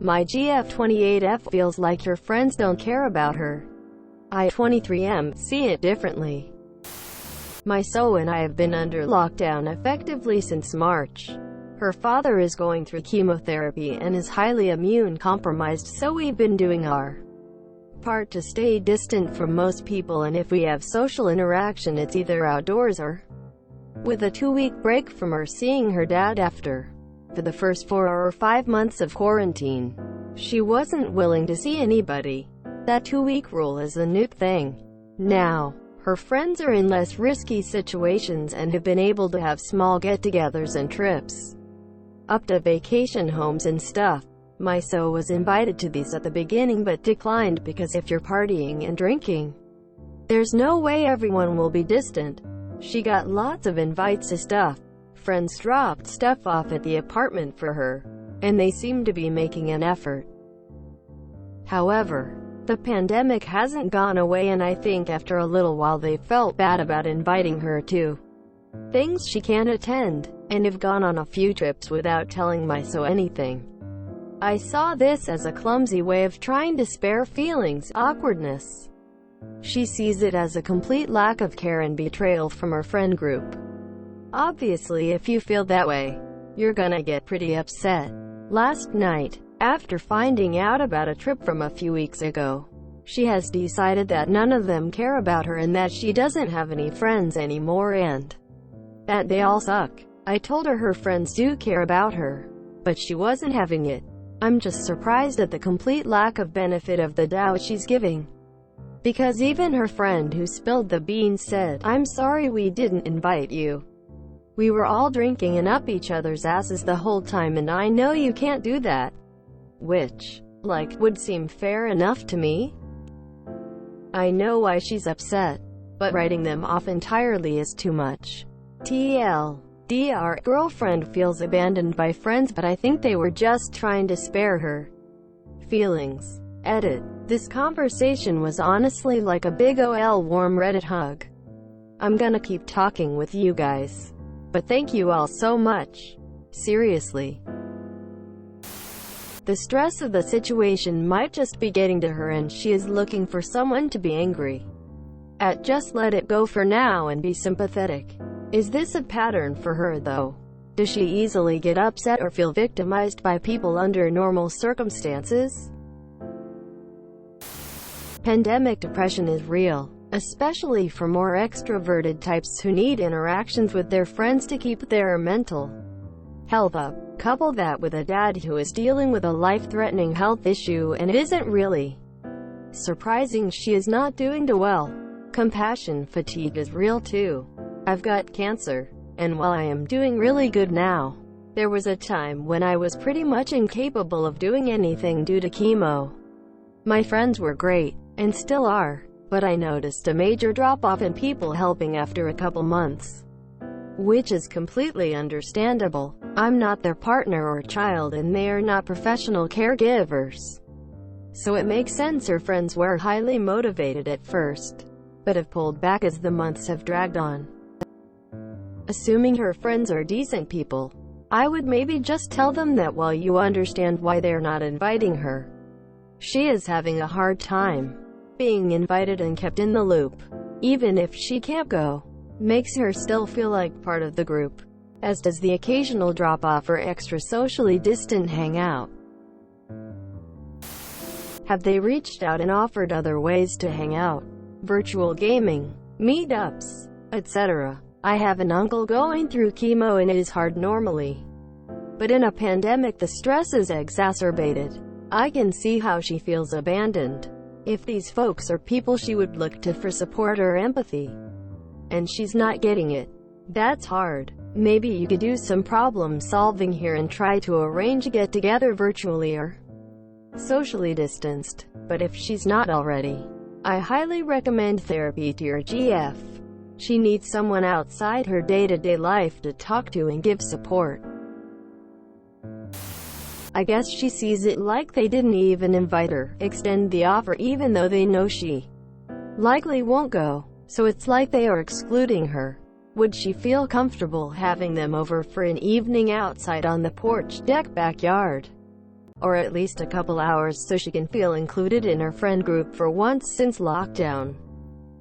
My GF28F feels like her friends don't care about her. I 23M see it differently. My so and I have been under lockdown effectively since March. Her father is going through chemotherapy and is highly immune compromised, so we've been doing our part to stay distant from most people, and if we have social interaction it's either outdoors or with a 2-week break from her seeing her dad after. For the first 4 or 5 months of quarantine, she wasn't willing to see anybody. That 2-week rule is a new thing. Now, her friends are in less risky situations and have been able to have small get-togethers and trips up to vacation homes and stuff. My so was invited to these at the beginning but declined because if you're partying and drinking, there's no way everyone will be distant. She got lots of invites to stuff. Friends dropped stuff off at the apartment for her, and they seem to be making an effort. However, the pandemic hasn't gone away, and I think after a little while they felt bad about inviting her to things she can't attend, and have gone on a few trips without telling my so anything. I saw this as a clumsy way of trying to spare feelings, awkwardness. She sees it as a complete lack of care and betrayal from her friend group. Obviously, if you feel that way, you're gonna get pretty upset. Last night, after finding out about a trip from a few weeks ago, she has decided that none of them care about her and that she doesn't have any friends anymore and that they all suck. I told her friends do care about her, but she wasn't having it. I'm just surprised at the complete lack of benefit of the doubt she's giving. Because even her friend who spilled the beans said, "I'm sorry we didn't invite you. We were all drinking and up each other's asses the whole time and I know you can't do that." Which, would seem fair enough to me. I know why she's upset, but writing them off entirely is too much. TLDR, girlfriend feels abandoned by friends, but I think they were just trying to spare her feelings. Edit. This conversation was honestly like a big ol' warm Reddit hug. I'm gonna keep talking with you guys, but thank you all so much. Seriously. The stress of the situation might just be getting to her and she is looking for someone to be angry at. Just let it go for now and be sympathetic. Is this a pattern for her though? Does she easily get upset or feel victimized by people under normal circumstances? Pandemic depression is real, especially for more extroverted types who need interactions with their friends to keep their mental health up. Couple that with a dad who is dealing with a life-threatening health issue and it isn't really surprising she is not doing too well. Compassion fatigue is real too. I've got cancer, and while I am doing really good now, there was a time when I was pretty much incapable of doing anything due to chemo. My friends were great, and still are, but I noticed a major drop-off in people helping after a couple months. Which is completely understandable. I'm not their partner or child and they are not professional caregivers. So it makes sense her friends were highly motivated at first, but have pulled back as the months have dragged on. Assuming her friends are decent people, I would maybe just tell them that while you understand why they're not inviting her, she is having a hard time being invited and kept in the loop. Even if she can't go, makes her still feel like part of the group, as does the occasional drop-off or extra socially distant hangout. Have they reached out and offered other ways to hang out? Virtual gaming, meetups, etc. I have an uncle going through chemo and it is hard normally, but in a pandemic the stress is exacerbated. I can see how she feels abandoned. If these folks are people she would look to for support or empathy, and she's not getting it, that's hard. Maybe you could do some problem solving here and try to arrange a get-together virtually or socially distanced. But if she's not already, I highly recommend therapy to your GF. She needs someone outside her day-to-day life to talk to and give support. I guess she sees it like they didn't even invite her, extend the offer even though they know she likely won't go. So it's like they are excluding her. Would she feel comfortable having them over for an evening outside on the porch deck backyard? or at least a couple hours, so she can feel included in her friend group for once since lockdown.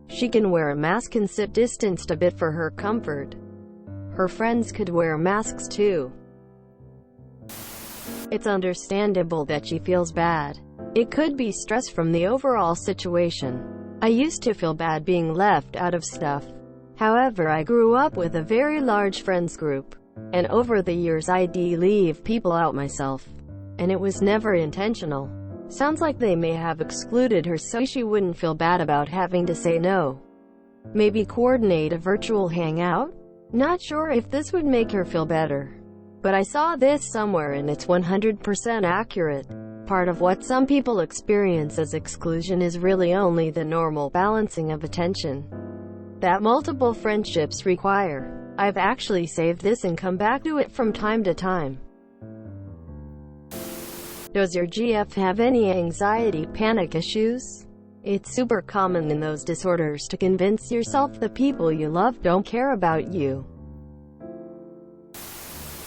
She can wear a mask and sit distanced a bit for her comfort. Her friends could wear masks too. It's understandable that she feels bad. It could be stress from the overall situation. I used to feel bad being left out of stuff. However, I grew up with a very large friends group, and over the years I'd leave people out myself, and it was never intentional. Sounds like they may have excluded her so she wouldn't feel bad about having to say no. Maybe coordinate a virtual hangout? Not sure if this would make her feel better, but I saw this somewhere and it's 100% accurate. Part of what some people experience as exclusion is really only the normal balancing of attention that multiple friendships require. I've actually saved this and come back to it from time to time. Does your GF have any anxiety, panic issues? It's super common in those disorders to convince yourself the people you love don't care about you.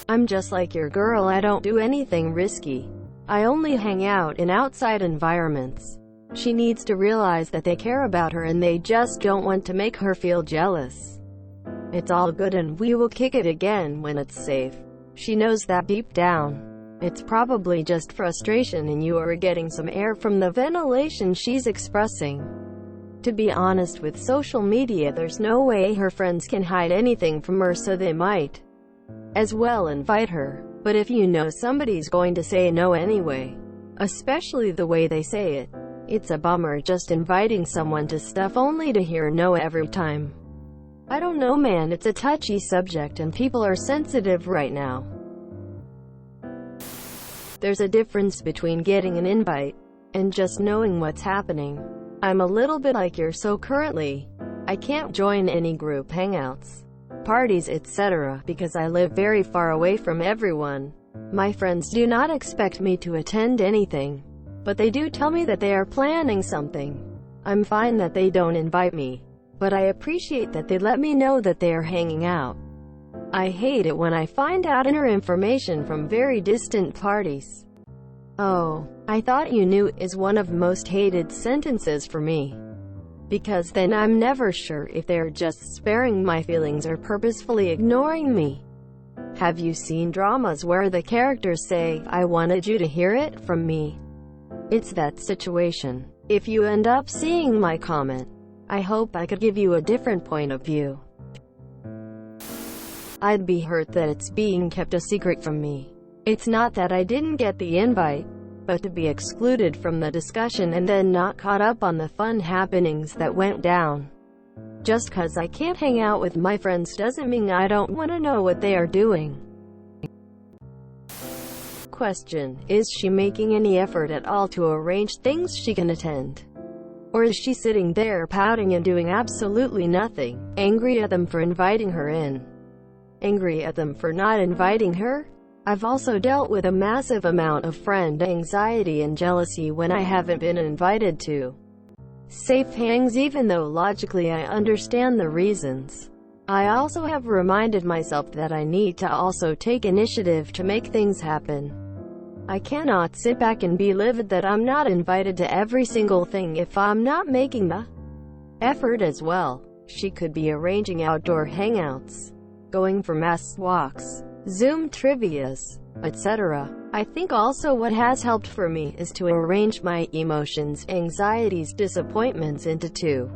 I'm just like your girl, I don't do anything risky. I only hang out in outside environments. She needs to realize that they care about her and they just don't want to make her feel jealous. It's all good and we will kick it again when it's safe. She knows that deep down. It's probably just frustration and you are getting some air from the ventilation she's expressing. To be honest, with social media there's no way her friends can hide anything from her, so they might as well invite her. But if you know somebody's going to say no anyway, especially the way they say it, it's a bummer just inviting someone to stuff only to hear no every time. I don't know, man, it's a touchy subject and people are sensitive right now. There's a difference between getting an invite and just knowing what's happening. I'm a little bit like you, so currently I can't join any group hangouts, parties, etc. because I live very far away from everyone. My friends do not expect me to attend anything, but they do tell me that they are planning something. I'm fine that they don't invite me, but I appreciate that they let me know that they are hanging out. I hate it when I find out inner information from very distant parties. "Oh, I thought you knew," is one of most hated sentences for me, because then I'm never sure if they're just sparing my feelings or purposefully ignoring me. Have you seen dramas where the characters say, "I wanted you to hear it from me"? It's that situation. If you end up seeing my comment, I hope I could give you a different point of view. I'd be hurt that it's being kept a secret from me. It's not that I didn't get the invite, but to be excluded from the discussion and then not caught up on the fun happenings that went down. Just 'cause I can't hang out with my friends doesn't mean I don't want to know what they are doing. Question: is she making any effort at all to arrange things she can attend? Or is she sitting there pouting and doing absolutely nothing, angry at them for inviting her in? Angry at them for not inviting her? I've also dealt with a massive amount of friend anxiety and jealousy when I haven't been invited to safe hangs, even though logically I understand the reasons. I also have reminded myself that I need to also take initiative to make things happen. I cannot sit back and be livid that I'm not invited to every single thing if I'm not making the effort as well. She could be arranging outdoor hangouts, going for mass walks, Zoom trivias, etc. I think also what has helped for me is to arrange my emotions, anxieties, disappointments into two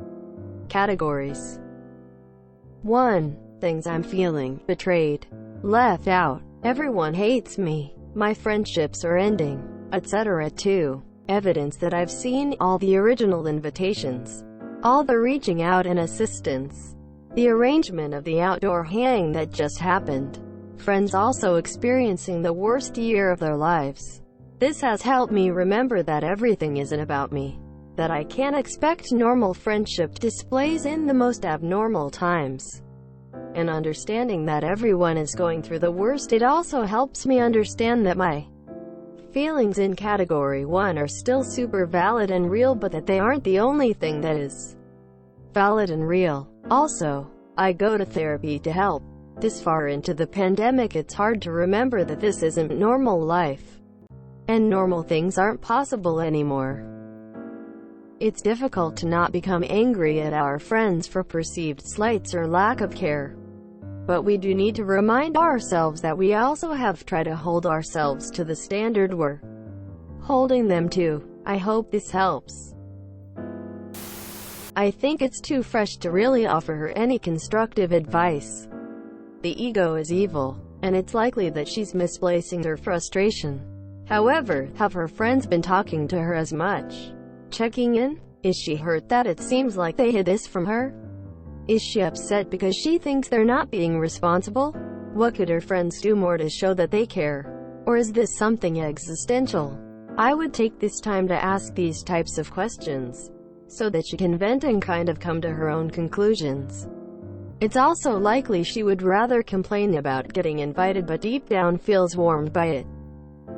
categories. 1. Things I'm feeling: betrayed, left out, everyone hates me, my friendships are ending, etc. 2. Evidence that I've seen, all the original invitations, all the reaching out and assistance, the arrangement of the outdoor hang that just happened, friends also experiencing the worst year of their lives. This has helped me remember that everything isn't about me, that I can't expect normal friendship displays in the most abnormal times. And understanding that everyone is going through the worst, it also helps me understand that my feelings in category 1 are still super valid and real, but that they aren't the only thing that is valid and real. Also, I go to therapy to help. This far into the pandemic, it's hard to remember that this isn't normal life and normal things aren't possible anymore. It's difficult to not become angry at our friends for perceived slights or lack of care. But we do need to remind ourselves that we also have tried to hold ourselves to the standard we're holding them to. I hope this helps. I think it's too fresh to really offer her any constructive advice. The ego is evil, and it's likely that she's misplacing her frustration. However, have her friends been talking to her as much? Checking in? Is she hurt that it seems like they hid this from her? Is she upset because she thinks they're not being responsible? What could her friends do more to show that they care? Or is this something existential? I would take this time to ask these types of questions, so that she can vent and kind of come to her own conclusions. It's also likely she would rather complain about getting invited but deep down feels warmed by it.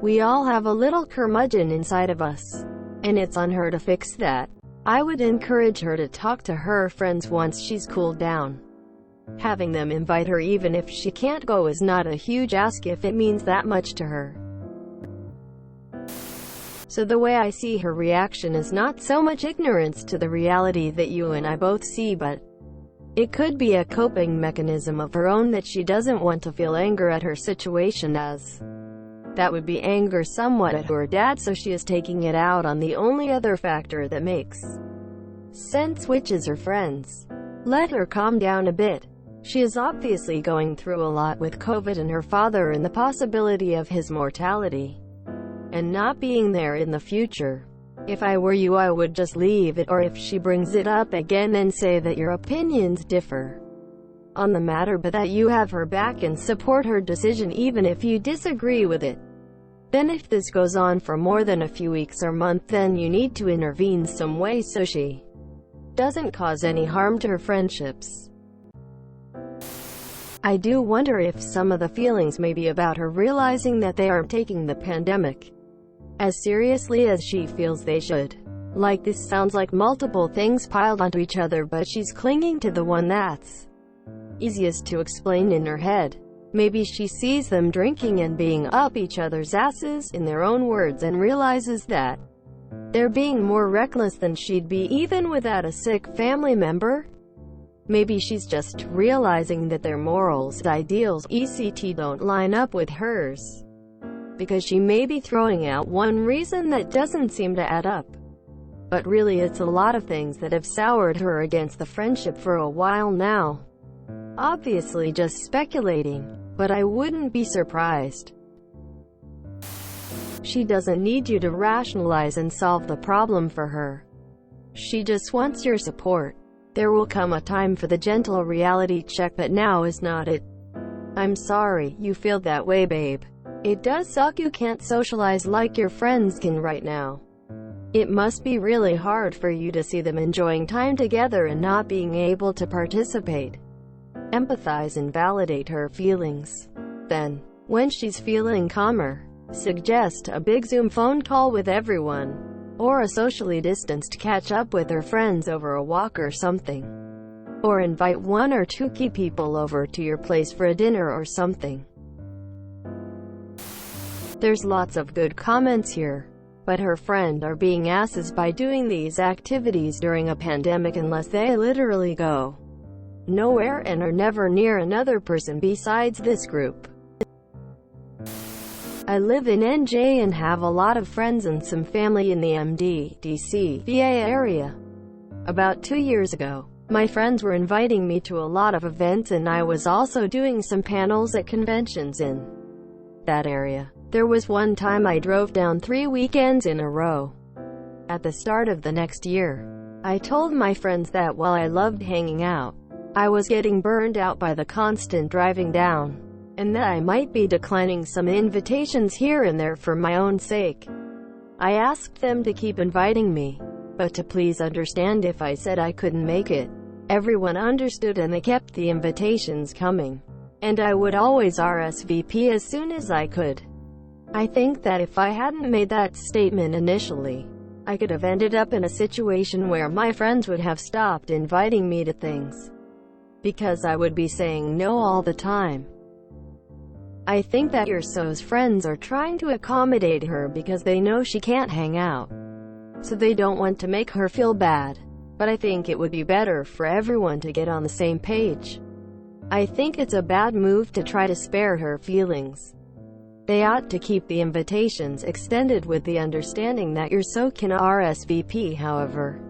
We all have a little curmudgeon inside of us, and it's on her to fix that. I would encourage her to talk to her friends once she's cooled down. Having them invite her even if she can't go is not a huge ask if it means that much to her. So the way I see her reaction is not so much ignorance to the reality that you and I both see, but it could be a coping mechanism of her own that she doesn't want to feel anger at her situation, as that would be anger somewhat at her dad, so she is taking it out on the only other factor that makes sense, which is her friends. Let her calm down a bit. She is obviously going through a lot with COVID and her father and the possibility of his mortality and not being there in the future. If I were you, I would just leave it, or if she brings it up again, then say that your opinions differ on the matter, but that you have her back and support her decision even if you disagree with it. Then if this goes on for more than a few weeks or month, then you need to intervene some way so she doesn't cause any harm to her friendships. I do wonder if some of the feelings may be about her realizing that they aren't taking the pandemic as seriously as she feels they should. Like, this sounds like multiple things piled onto each other, but she's clinging to the one that's easiest to explain in her head. Maybe she sees them drinking and being up each other's asses, in their own words, and realizes that they're being more reckless than she'd be even without a sick family member. Maybe she's just realizing that their morals, ideals, etc. don't line up with hers, because she may be throwing out one reason that doesn't seem to add up. But really it's a lot of things that have soured her against the friendship for a while now. Obviously just speculating, but I wouldn't be surprised. She doesn't need you to rationalize and solve the problem for her. She just wants your support. There will come a time for the gentle reality check, but now is not it. I'm sorry you feel that way, babe. It does suck you can't socialize like your friends can right now. It must be really hard for you to see them enjoying time together and not being able to participate. Empathize and validate her feelings. Then, when she's feeling calmer, suggest a big Zoom phone call with everyone, or a socially distanced catch up with her friends over a walk or something. Or invite one or two key people over to your place for a dinner or something. There's lots of good comments here, but her friend are being asses by doing these activities during a pandemic unless they literally go nowhere and are never near another person besides this group. I live in NJ and have a lot of friends and some family in the MD, DC, VA area. About 2 years ago, my friends were inviting me to a lot of events, and I was also doing some panels at conventions in that area. There was one time I drove down 3 weekends in a row. At the start of the next year, I told my friends that while I loved hanging out, I was getting burned out by the constant driving down, and that I might be declining some invitations here and there for my own sake. I asked them to keep inviting me, but to please understand if I said I couldn't make it. Everyone understood and they kept the invitations coming, and I would always RSVP as soon as I could. I think that if I hadn't made that statement initially, I could have ended up in a situation where my friends would have stopped inviting me to things, because I would be saying no all the time. I think that Urso's friends are trying to accommodate her because they know she can't hang out, so they don't want to make her feel bad. But I think it would be better for everyone to get on the same page. I think it's a bad move to try to spare her feelings. They ought to keep the invitations extended with the understanding that Urso can RSVP however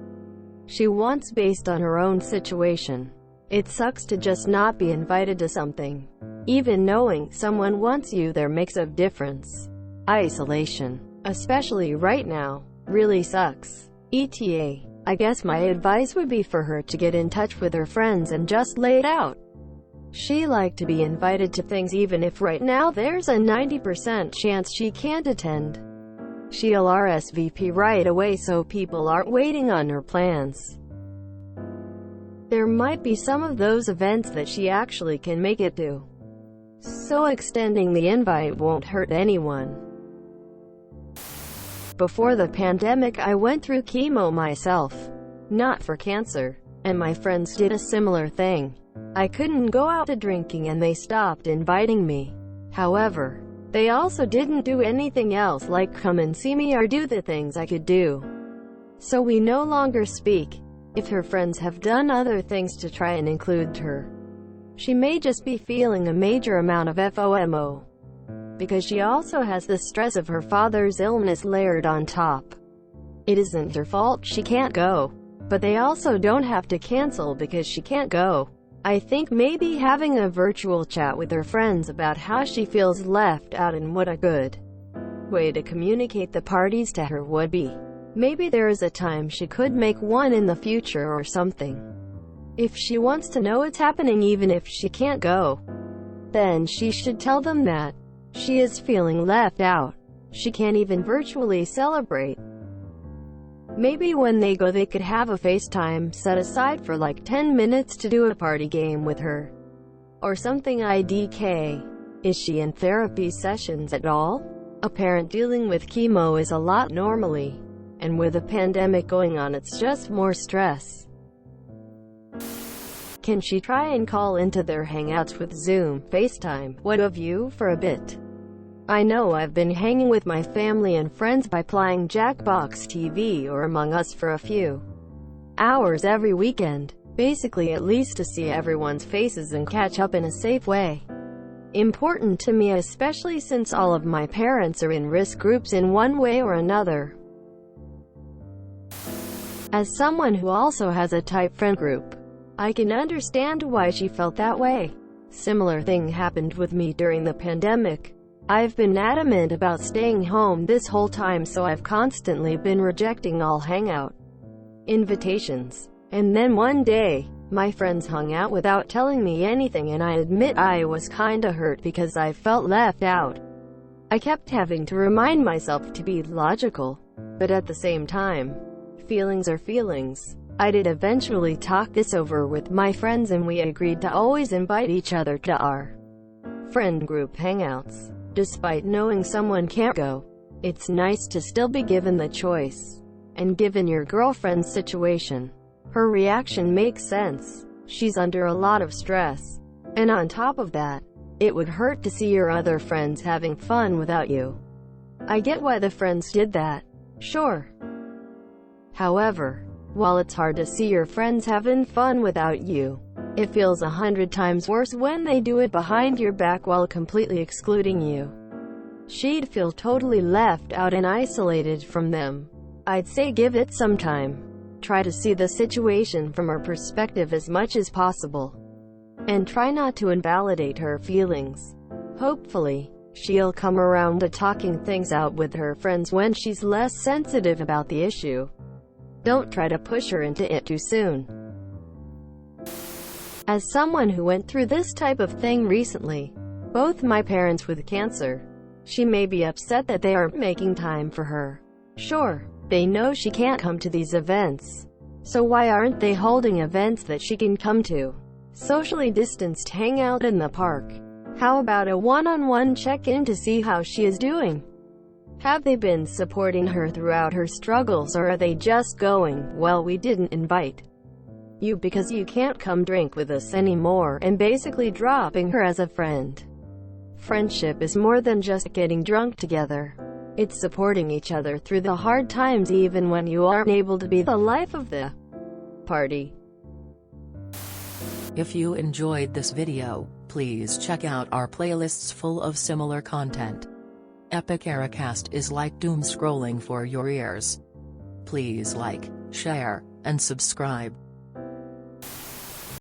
she wants based on her own situation. It sucks to just not be invited to something. Even knowing someone wants you there makes a difference. Isolation, especially right now, really sucks. ETA. I guess my advice would be for her to get in touch with her friends and just lay it out. She like to be invited to things even if right now there's a 90% chance she can't attend. She'll RSVP right away so people aren't waiting on her plans. There might be some of those events that she actually can make it to, so extending the invite won't hurt anyone. Before the pandemic I went through chemo myself, not for cancer, and my friends did a similar thing. I couldn't go out to drinking and they stopped inviting me. However, they also didn't do anything else like come and see me or do the things I could do. So we no longer speak. If her friends have done other things to try and include her, she may just be feeling a major amount of FOMO, because she also has the stress of her father's illness layered on top. It isn't her fault she can't go, but they also don't have to cancel because she can't go. I think maybe having a virtual chat with her friends about how she feels left out and what a good way to communicate the parties to her would be. Maybe there is a time she could make one in the future or something. If she wants to know what's happening even if she can't go, then she should tell them that she is feeling left out. She can't even virtually celebrate. Maybe when they go they could have a FaceTime set aside for like 10 minutes to do a party game with her. Or something IDK. Is she in therapy sessions at all? A parent dealing with chemo is a lot normally. And with a pandemic going on it's just more stress. Can she try and call into their hangouts with Zoom, FaceTime, what have you, for a bit? I know I've been hanging with my family and friends by playing Jackbox TV or Among Us for a few hours every weekend, basically at least to see everyone's faces and catch up in a safe way. Important to me especially since all of my parents are in risk groups in one way or another. As someone who also has a type friend group, I can understand why she felt that way. Similar thing happened with me during the pandemic. I've been adamant about staying home this whole time, so I've constantly been rejecting all hangout invitations. And then one day, my friends hung out without telling me anything and I admit I was kinda hurt because I felt left out. I kept having to remind myself to be logical, but at the same time, feelings are feelings. I did eventually talk this over with my friends and we agreed to always invite each other to our friend group hangouts. Despite knowing someone can't go, it's nice to still be given the choice. And given your girlfriend's situation, her reaction makes sense. She's under a lot of stress. And on top of that, it would hurt to see your other friends having fun without you. I get why the friends did that. Sure. However, while it's hard to see your friends having fun without you, it feels 100 times worse when they do it behind your back while completely excluding you. She'd feel totally left out and isolated from them. I'd say give it some time. Try to see the situation from her perspective as much as possible. And try not to invalidate her feelings. Hopefully, she'll come around to talking things out with her friends when she's less sensitive about the issue. Don't try to push her into it too soon. As someone who went through this type of thing recently, both my parents with cancer, she may be upset that they aren't making time for her. Sure, they know she can't come to these events. So why aren't they holding events that she can come to? Socially distanced hangout in the park. How about a one-on-one check-in to see how she is doing? Have they been supporting her throughout her struggles, or are they just going, well, we didn't invite you because you can't come drink with us anymore, and basically dropping her as a friend? Friendship is more than just getting drunk together. It's supporting each other through the hard times even when you aren't able to be the life of the party. If you enjoyed this video, please check out our playlists full of similar content. Epic Ericast is like doom scrolling for your ears. Please like, share, and subscribe.